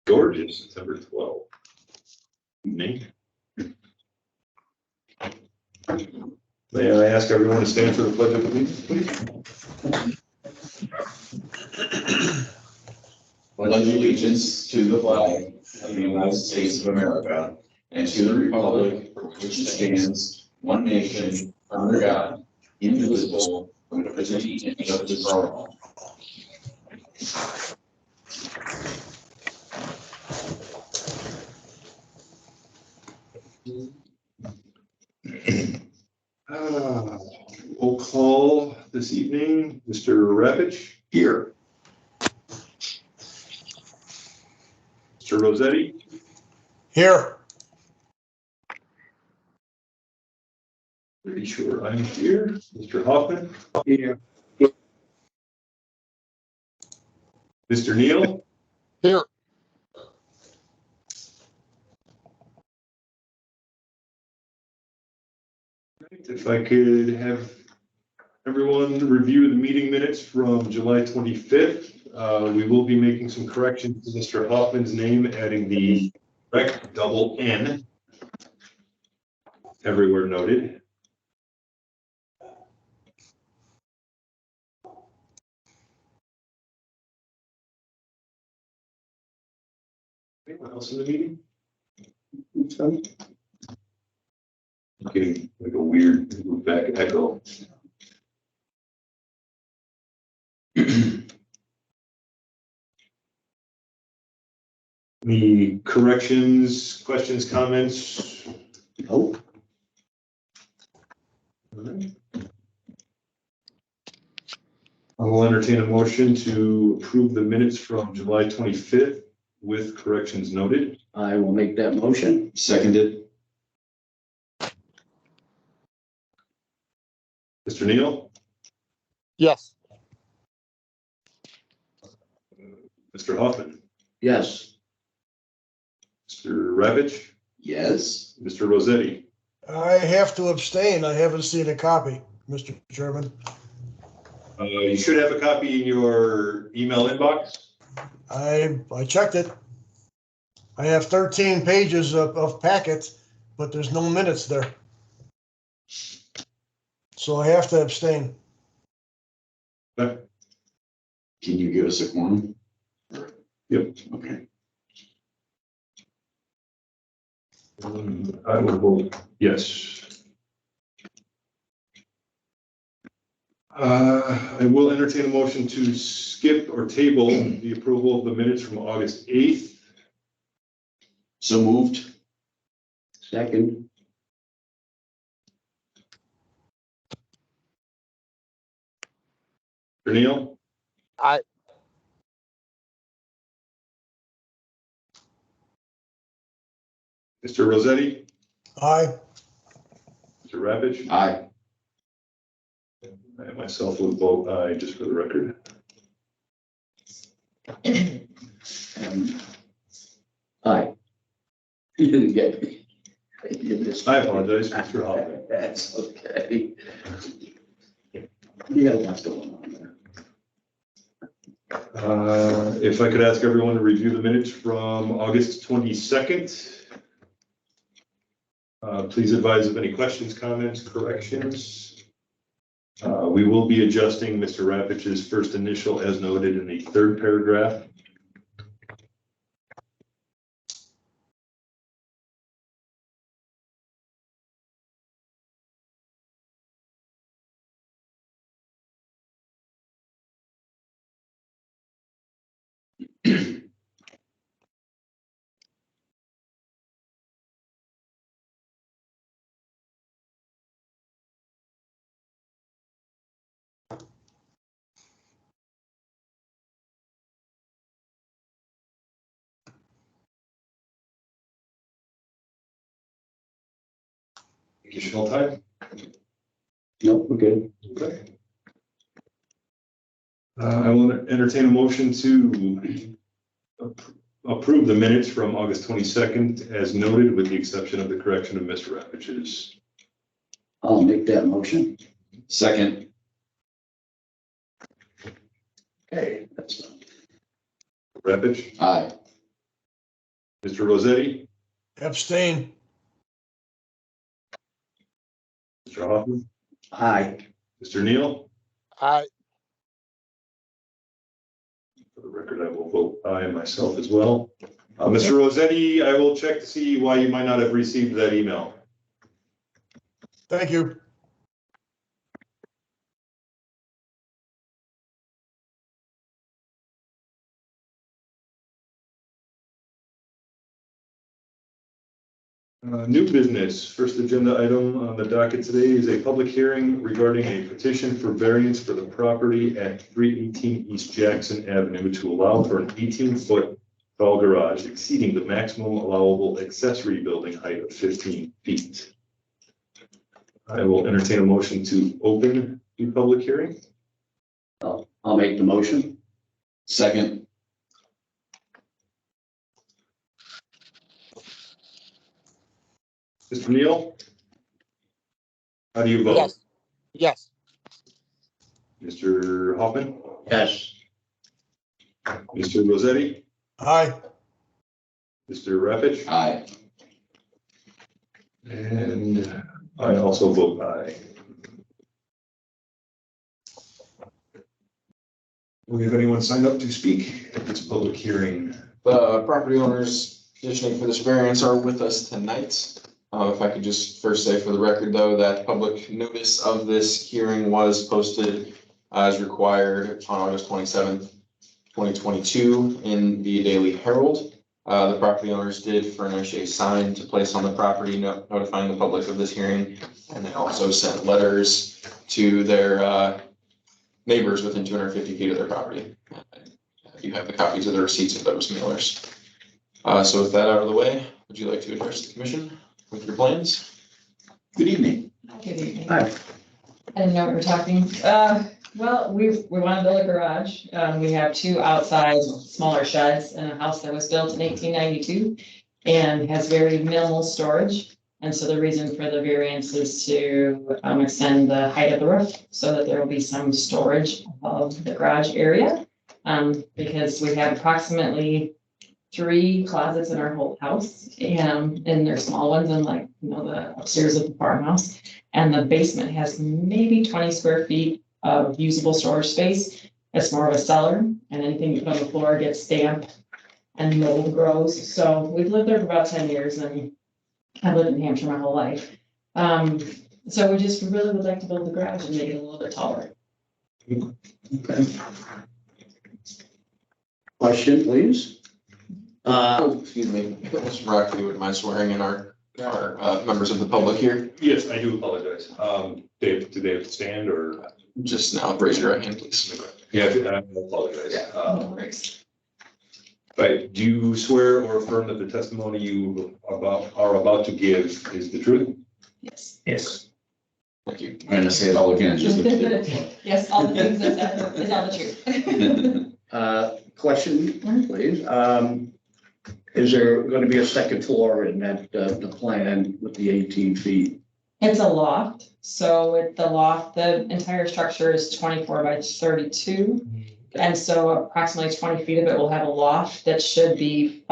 George is September 12th. Nate? May I ask everyone to stand for the pledge of allegiance, please? Pledge allegiance to the flag of the United States of America and to the republic for which it stands, one nation, under God, indivisible, with liberty and justice for all. We'll call this evening, Mr. Ravitch. Here. Mr. Rossetti. Here. Pretty sure I'm here. Mr. Hoffman. Here. Mr. Neal. Here. If I could have everyone review the meeting minutes from July 25th. We will be making some corrections to Mr. Hoffman's name, adding the correct double N everywhere noted. Anyone else in the meeting? Getting like a weird back echo. Any corrections, questions, comments? Nope. All right. I will entertain a motion to approve the minutes from July 25th with corrections noted. I will make that motion. Seconded. Mr. Neal, Yes. Mr. Hoffman, Yes. Mr. Ravitch, Yes. Mr. Rossetti. I have to abstain. I haven't seen a copy, Mr. Chairman. You should have a copy in your email inbox. I checked it. I have 13 pages of packet, but there's no minutes there. So I have to abstain. Okay. Can you give us a quorum? Yep. Okay. I will vote yes. I will entertain a motion to skip or table the approval of the minutes from August 8th. So moved. Second. Mr. Neal? Aye. Mr. Rossetti? Aye. Mr. Ravitch? Aye. I myself will vote aye, just for the record. Aye. You didn't get me. You missed. I apologize, Mr. Hoffman. That's okay. You got lots going on there. If I could ask everyone to review the minutes from August 22nd. Please advise of any questions, comments, corrections. We will be adjusting Mr. Ravitch's first initial as noted in the third paragraph. Additional time? Nope, we're good. Okay. I will entertain a motion to approve the minutes from August 22nd as noted, with the exception of the correction of Mr. Ravitch's. I'll make that motion. Second. Okay, that's done. Ravitch, Aye. Mr. Rosetti, Abstain. Mr. Hoffman, Aye. Mr. Neal. Aye. For the record, I will vote aye myself as well. Mr. Rosetti, I will check to see why you might not have received that email. Thank you. New business, first agenda item on the docket today is a public hearing regarding a petition for variance for the property at 318 East Jackson Avenue to allow for an 18-foot tall garage exceeding the maximum allowable accessory building height of 15 feet. I will entertain a motion to open the public hearing. I'll make the motion. Second. Mr. Neal? How do you vote? Yes. Yes. Mr. Hoffman? Yes. Mr. Rosetti? Aye. Mr. Rapic? Aye. And I also vote aye. Do we have anyone signed up to speak at this public hearing? The property owners petitioning for this variance are with us tonight. If I could just first say for the record, though, that public notice of this hearing was posted as required on August 27th, 2022 in the Daily Herald. The property owners did furnish a sign to place on the property notifying the public of this hearing. And they also sent letters to their neighbors within 250 feet of their property. You have the copies of the receipts of those mailers. So with that out of the way, would you like to address the commission with your plans? Good evening. Good evening. Aye. I didn't know we were talking. Well, we want to build a garage. We have two outside smaller sheds in a house that was built in 1892 and has very minimal storage. And so the reason for the variance is to extend the height of the roof so that there will be some storage of the garage area. Because we have approximately 3 closets in our whole house, and they're small ones, and like, you know, the upstairs of the farmhouse. And the basement has maybe 20 square feet of usable storage space. It's more of a cellar, and anything you put on the floor gets damp and mold grows. So we've lived there for about 10 years, and I've lived in Hampshire my whole life. So we just really would like to build the garage and make it a little bit taller. Okay. Question, please. Excuse me, Mr. Rock, if you wouldn't mind swearing in our members of the public here. Yes, I do apologize. Dave, do they have to stand or? Just now, raise your right hand, please. Yeah, I apologize. No worries. But do you swear or affirm that the testimony you are about to give is the truth? Yes. Yes. Thank you. I'm gonna say it all again, just. Yes, all the things that is all the truth. Question, please. Is there going to be a second floor in that, the plan with the 18 feet? It's a loft, so the entire structure is 24 by 32. And so approximately 20 feet of it will have a loft that should be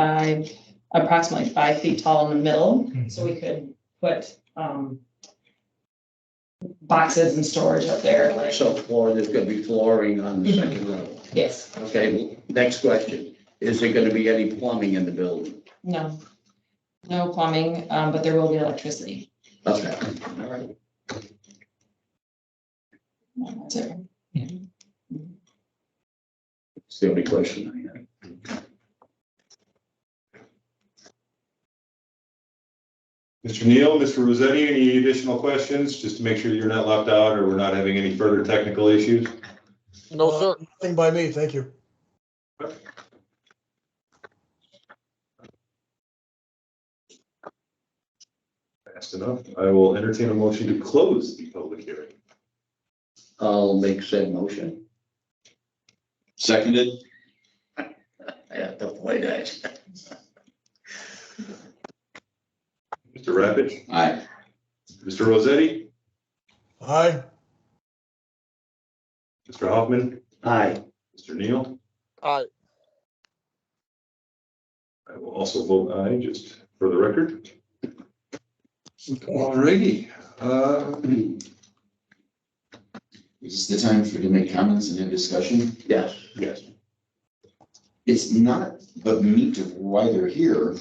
approximately 5 feet tall in the middle. So we could put boxes and storage up there. Like, So there's going to be flooring on the second level. yes, Okay, next question. Is there going to be any plumbing in the building? no plumbing, but there will be electricity. Okay, all right. That's it. It's the only question I have. Mr. Neal, Mr. Rosetti, any additional questions, just to make sure you're not left out or we're not having any further technical issues? No, sir. Nothing by me, thank you. Fast enough. I will entertain a motion to close the public hearing. I'll make said motion. Seconded. I have to play that. Mr. Rapic, Aye. Mr. Rosetti, Aye. Mr. Hoffman, Aye. Mr. Neal. Aye. I will also vote aye, just for the record. Alrighty. Is this the time for to make comments and have discussion? Yes. Yes. It's not but meat of why they're here,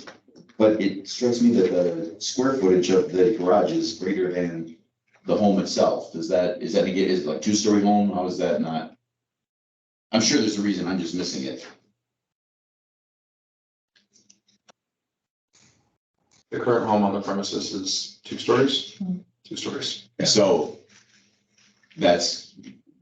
but it strikes me that the square footage of the garage is greater than the home itself. Is that is it like two-story home? How is that not? I'm sure there's a reason, I'm just missing it. The current home on the premises is 2 stories. 2 stories. So that's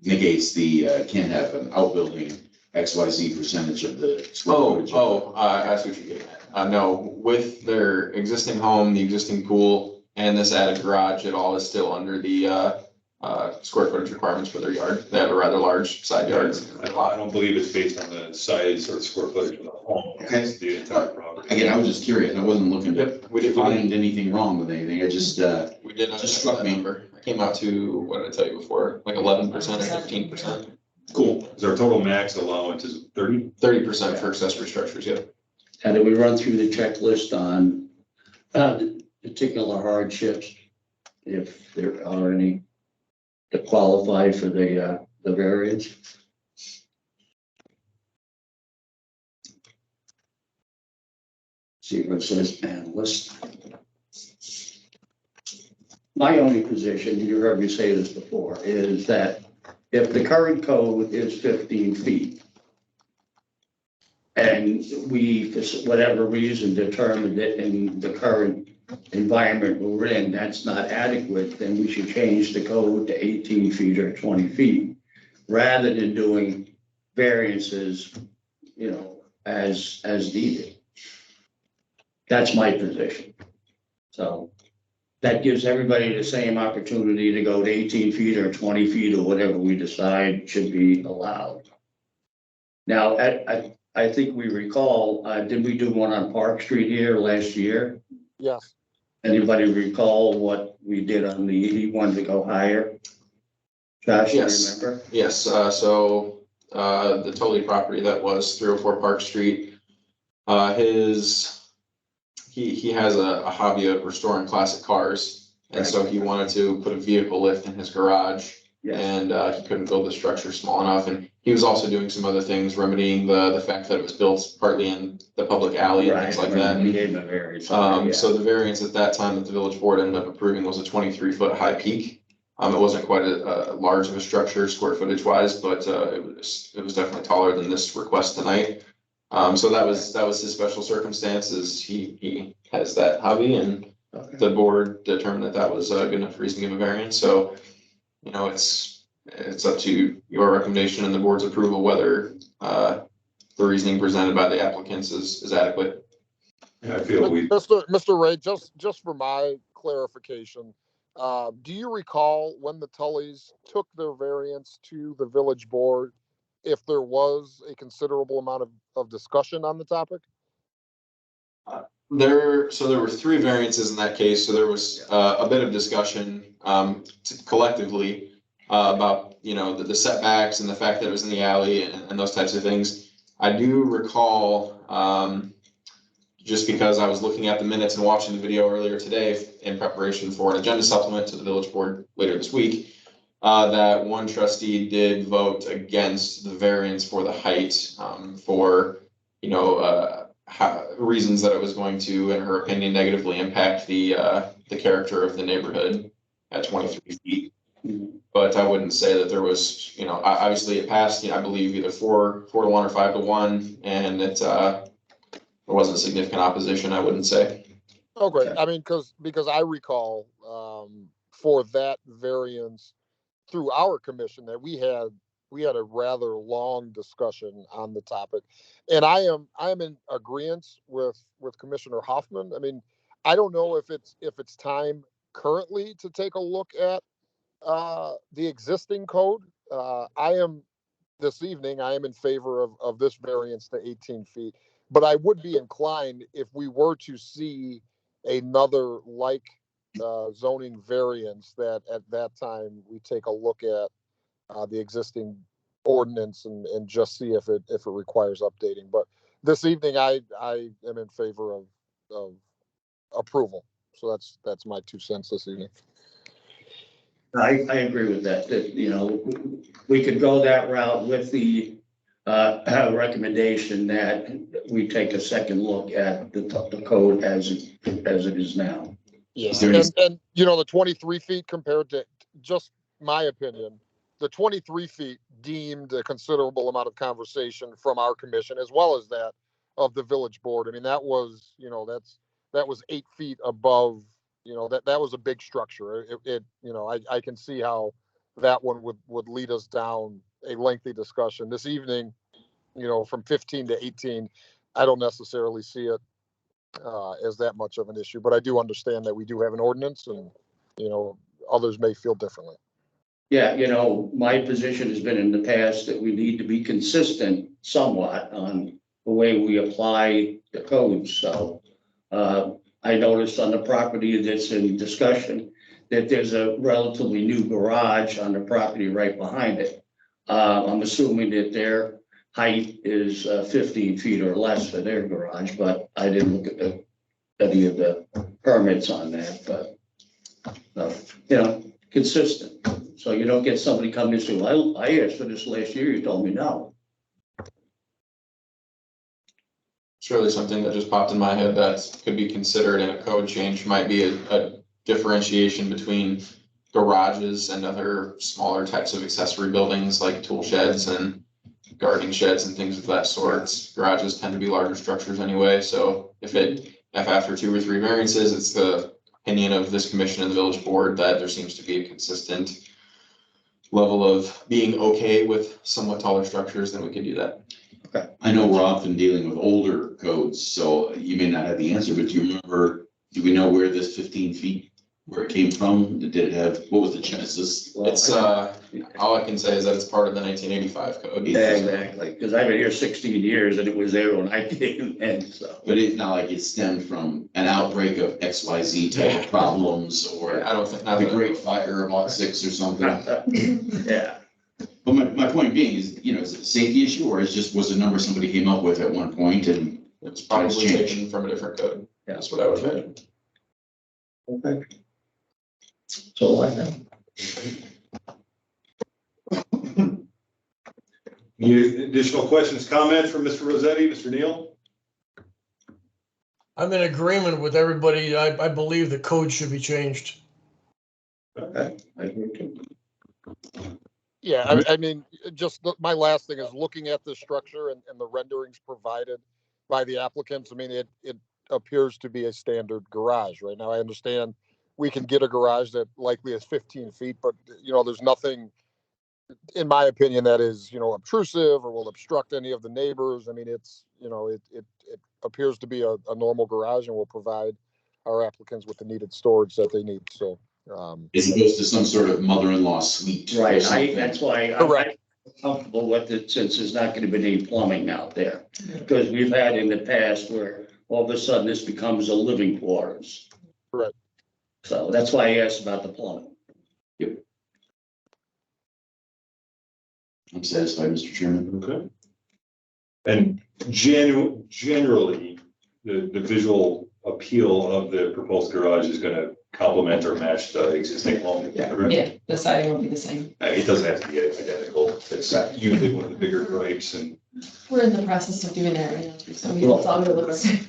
negates the, can't have an outbuilding XYZ percentage of the square footage. I see what you're getting at. No, with their existing home, the existing pool, and this added garage, it all is still under the square footage requirements for their yard. They have a rather large side yard. I don't believe it's based on the size or square footage of the home. Okay. It's the entire property. Again, I was just curious. I wasn't looking to Yep, we did, find anything wrong with anything. I just, we did. Just struck me. Number. I came out to, what did I tell you before? Like 11% or 15%. Cool. Is our total max allowance is 30? 30% for accessory structures, yeah. And then we run through the checklist on the particular hardships, if there are any that qualify for the variance. See what it says, panelist. My only position, you heard me say this before, is that if the current code is 15 feet, and we, for whatever reason, determined that in the current environment we're in, that's not adequate, then we should change the code to 18 feet or 20 feet, rather than doing variances, as needed. That's my position. So that gives everybody the same opportunity to go to 18 feet or 20 feet or whatever we decide should be allowed. Now, I think we recall, did we do one on Park Street here last year? Yes. Anybody recall what we did on the one to go higher? Josh, you Yes. remember? Yes, the Tully property that was 304 Park Street, he has a hobby of restoring classic cars. And so he wanted to put a vehicle lift in his garage. Yes. And he couldn't build the structure small enough. And he was also doing some other things, remedying the fact that it was built partly in the public alley and things like that. We gave him a variance. So the variance at that time that the village board ended up approving was a 23-foot high peak. It wasn't quite a large of a structure square footage wise, but it was definitely taller than this request tonight. So that was his special circumstances. He has that hobby, and the board determined that was a good enough reason to give a variance. So, it's up to your recommendation and the board's approval whether the reasoning presented by the applicants is adequate. Yeah, I feel Mr. Ray, just for my clarification, do you recall when the Tullys took their variance to the village board, if there was a considerable amount of discussion on the topic? There were 3 variances in that case, so there was a bit of discussion collectively about, the setbacks and the fact that it was in the alley and those types of things. I do recall, just because I was looking at the minutes and watching the video earlier today in preparation for an agenda supplement to the village board later this week, that one trustee did vote against the variance for the height, for, reasons that it was going to, in her opinion, negatively impact the character of the neighborhood at 23 feet. But I wouldn't say that there was, obviously it passed, I believe either 4-1 or 5-1, and there wasn't significant opposition, I wouldn't say. Okay, I mean, because I recall for that variance through our commission that we had a rather long discussion on the topic, and I am in agreement with Commissioner Hoffman. I mean, I don't know if it's time currently to take a look at the existing code. This evening I am in favor of this variance to 18 feet, but I would be inclined if we were to see another zoning variance that at that time we take a look at the existing ordinance and just see if it requires updating. But this evening, I am in favor of approval. So that's my 2 cents this evening. I agree with that, you know, we could go that route with the recommendation that we take a second look at the code as it is now. Yeah, there any- and you know, the 23 feet compared to, just my opinion, the 23 feet deemed a considerable amount of conversation from our commission as well as that of the village board. I mean, that was, you know, that was 8 feet above, you know, that was a big structure. You know, I can see how that one would lead us down a lengthy discussion. This evening, you know, from 15 to 18, I don't necessarily see it as that much of an issue, but I do understand that we do have an ordinance and, you know, others may feel differently. Yeah, you know, my position has been in the past that we need to be consistent somewhat on the way we apply the codes. So I noticed on the property that's in discussion that there's a relatively new garage on the property right behind it. I'm assuming that their height is 15 feet or less for their garage, but I didn't look at any of the permits on that, but you know, consistent. So you don't get somebody coming and say, well, I asked for this last year, you told me no. Surely something that just popped in my head that could be considered in a code change might be a differentiation between garages and other smaller types of accessory buildings like tool sheds and gardening sheds and things of that sort. Garages tend to be larger structures anyway, so if after 2 or 3 variances, it's the opinion of this commission and the village board that there seems to be a consistent level of being okay with somewhat taller structures, then we can do that. I know we're often dealing with older codes, so you may not have the answer, but do we know where this 15 feet, where it came from? Did it have, what was the genesis? Well, It's, all I can say is that it's part of the 1985 code. Yeah, exactly, because I've been here 16 years and it was there when I came in, so. But it's not like it stemmed from an outbreak of XYZ type of problems or I don't think, the Great Fire of '06 or something. Yeah, But my point being is, you know, is it a safety issue or is just, was a number somebody came up with at one point and it's probably It's changed. taken from a different code. Yeah. That's what I would imagine. okay. So I know. Any additional questions, comments from Mr. Rossetti, Mr. Neal? I'm in agreement with everybody. I believe the code should be changed. Okay, I agree too. Yeah, I mean, my last thing is looking at the structure and the renderings provided by the applicants. I mean, it appears to be a standard garage right now. I understand we can get a garage that likely is 15 feet, but you know, there's nothing, in my opinion, that is, you know, obtrusive or will obstruct any of the neighbors. I mean, it's, you know, it appears to be a normal garage and will provide our applicants with the needed storage that they need. So, as opposed to some sort of mother-in-law suite. or Right, something. that's why Correct. I'm comfortable with it since there's not gonna be any plumbing out there. Because we've had in the past where all of a sudden this becomes a living quarters. Right. So that's why I asked about the plumbing. I'm satisfied, Mr. Chairman. Okay. And generally, the visual appeal of the proposed garage is gonna complement or match the existing home. correct? Yeah, the siding will be the same. It doesn't have to be identical. It's usually one of the bigger gripes and. We're in the process of doing that right now, so it's all gonna look the same.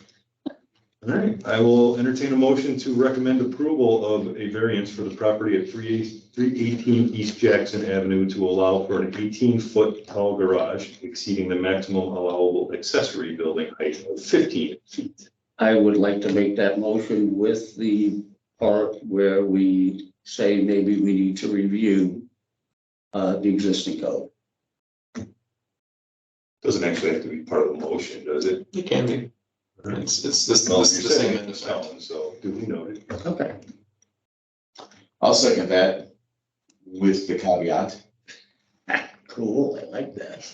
All right, I will entertain a motion to recommend approval of a variance for the property at 318 East Jackson Avenue to allow for an 18-foot tall garage exceeding the maximum allowable accessory building height of 15 feet. I would like to make that motion with the part where we say maybe we need to review the existing code. Doesn't actually have to be part of the motion, does it? It can be. It's this, Well, this you're is the same saying in it's effect. down, so duly noted. Okay. I'll second that with the caveat. Cool, I like that.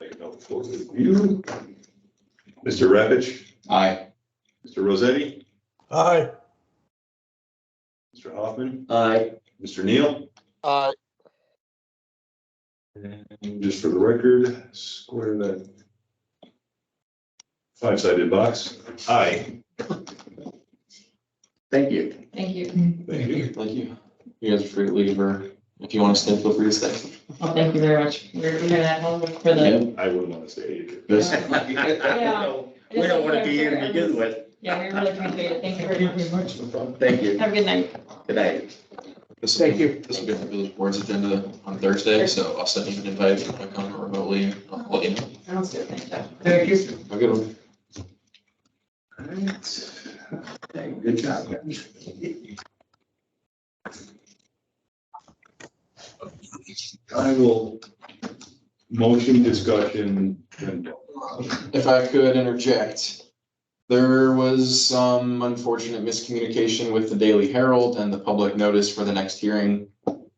Take a note for review. Mr. Repich, Aye. Mr. Rossetti, Aye. Mr. Hoffman, Aye. Mr. Neal, And just for the record, square that five-sided box. Aye. Thank you. Thank you. Thank you. Thank you. You guys are free to leave, or if you want to stay, feel free to stay. Well, thank you very much. We're doing that homework for the. I wouldn't want to stay either. This, We don't want to be here to begin with. Yeah, we really appreciate it. Thank you very much. Thank you. Have a good night. Good night. Thank you. This will be on the village board's agenda on Thursday, so I'll send you an invite if I come remotely. I'll let you know. Sounds good. Thanks, Jeff. Thank you. Have a good one. Alright. Hey, good job, guys. I will motion discussion. And If I could interject, there was some unfortunate miscommunication with the Daily Herald, and the public notice for the next hearing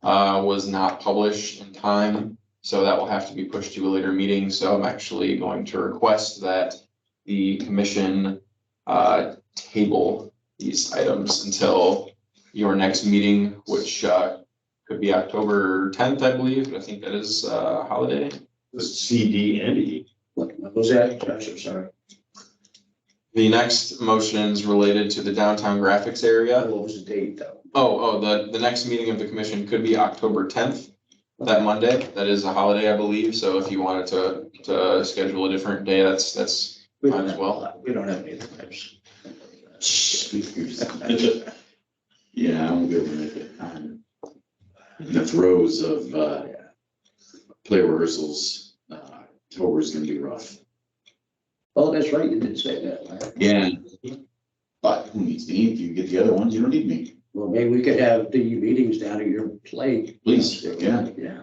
was not published in time. So that will have to be pushed to a later meeting. So I'm actually going to request that the commission table these items until your next meeting, which could be October 10th, I believe. I think that is a holiday. C, D, and E. What was that? Josh, I'm sorry. The next motion is related to the downtown graphics area. What was the date though? The next meeting of the commission could be October 10th, that Monday. That is a holiday, I believe. So if you wanted to schedule a different day, that's We Might don't as have, well. we don't have any types. yeah, I'm good with it. In the throes of, play rehearsals, October's gonna be rough. Oh, that's right, you did say that. Larry. Yeah. But who needs me? If you get the other ones, you don't need me. Well, maybe we could have the meetings down at your place. Please, yeah. Yeah.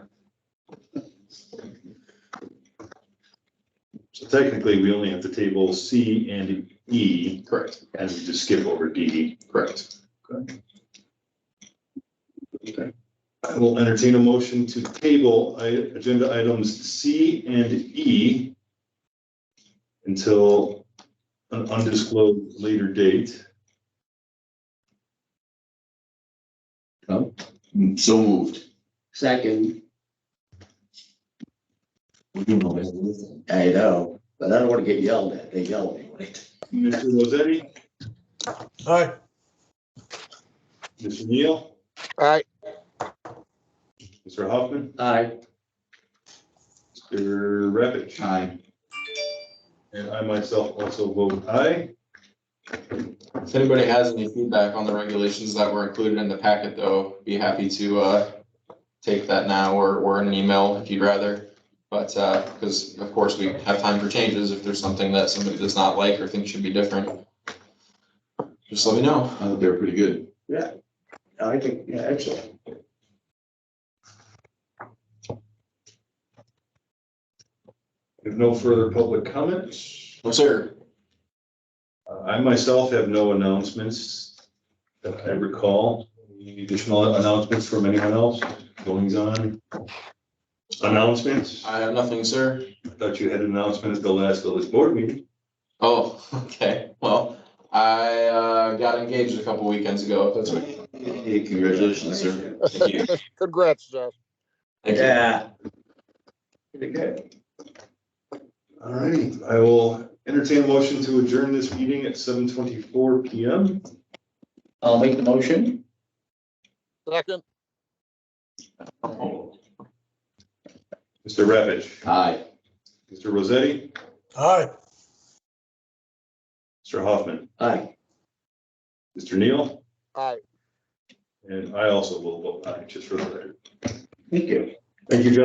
So technically, we only have to table C and E, correct. and we just skip over D. Correct. Okay. I will entertain a motion to table agenda items C and E until an undisclosed later date. So moved. Second, We do know this. I know, but I don't want to get yelled at. They yell anyway. Mr. Rossetti, Aye. Mr. Neal, Aye. Mr. Hoffman, Aye. Mr. Ravitch, Aye. and I myself also vote aye. If anybody has any feedback on the regulations that were included in the packet, though, be happy to take that now or in an email if you'd rather. But because of course we have time for changes if there's something that somebody does not like or thinks should be different. Just let me know. I thought they were pretty good. Yeah, I think, yeah, excellent. If no further public comments, No, sir. I myself have no announcements that I recall. Any additional announcements from anyone else? Goings on? Announcements? I have nothing, sir. I thought you had an announcement at the last village board meeting. Oh, okay. Well, I got engaged a couple weekends ago. That's right. Hey, congratulations, sir. Thank you. Congrats, Jeff. Thank you. Yeah. Pretty good. All right, I will entertain a motion to adjourn this meeting at 7:24 PM. I'll make the motion. Second. Mr. Ravitch, Aye. Mr. Rossetti, Aye. Mr. Hoffman, Aye. Mr. Neal, Aye. and I also will vote aye, just for the record. Thank you. Thank you, guys.